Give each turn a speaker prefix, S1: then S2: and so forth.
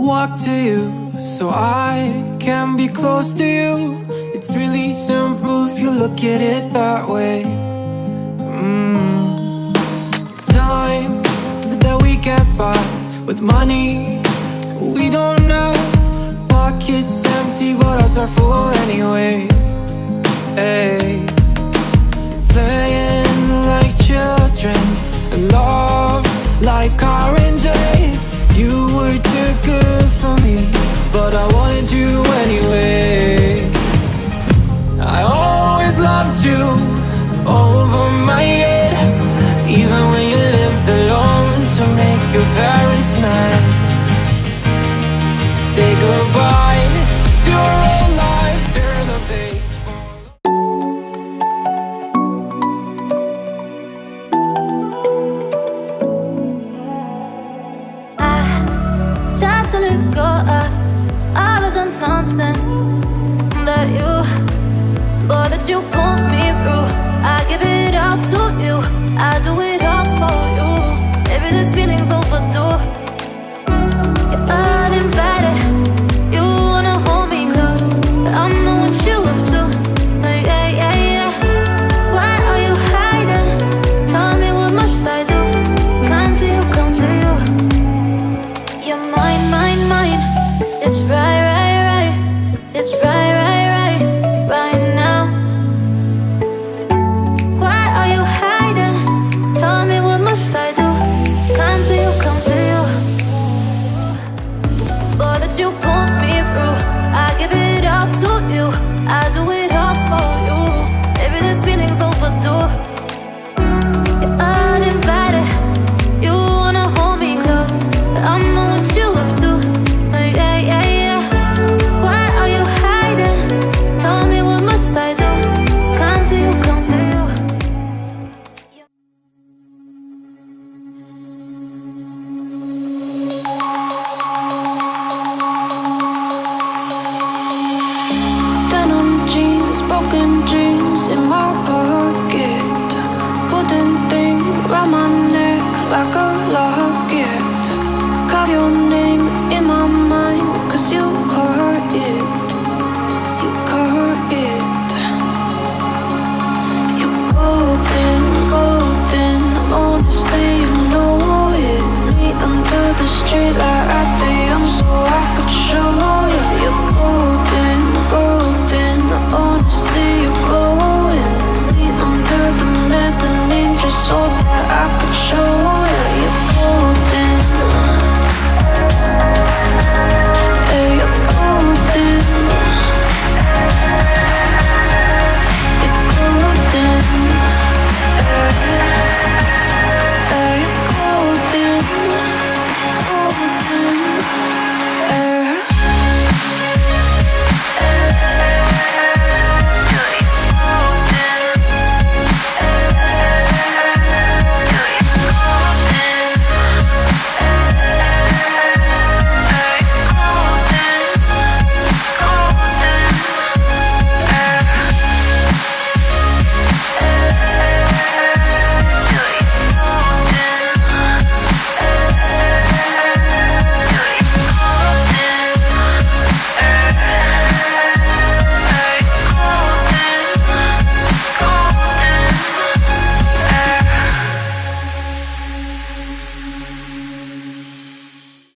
S1: walk to you so I can be close to you. It's really simple if you look at it that way. Time that we get by with money we don't have. Pockets empty but hearts are full anyway. Hey, playing like children and love like orange. You were too good for me, but I wanted you anyway. I always loved you over my head, even when you lived alone to make your parents mad. Say goodbye to your old life, turn the page for...
S2: Tried to let go of all of the nonsense that you put me through. I give it all to you, I do it all for you. Maybe this feeling's overdue. You're uninvited, you wanna hold me close, but I know what you have to. Yeah, yeah, yeah. Why are you hiding? Tell me what must I do? Come to you, come to you. You're mine, mine, mine. It's right, right, right. It's right, right, right, right now. Why are you hiding? Tell me what must I do? Come to you, come to you. All that you put me through, I give it all to you, I do it all for you. Maybe this feeling's overdue. You're uninvited, you wanna hold me close, but I know what you have to. Yeah, yeah, yeah. Why are you hiding? Tell me what must I do? Come to you, come to you. Denim jeans, broken dreams in my pocket. Golden thing around my neck like a locket. Carve your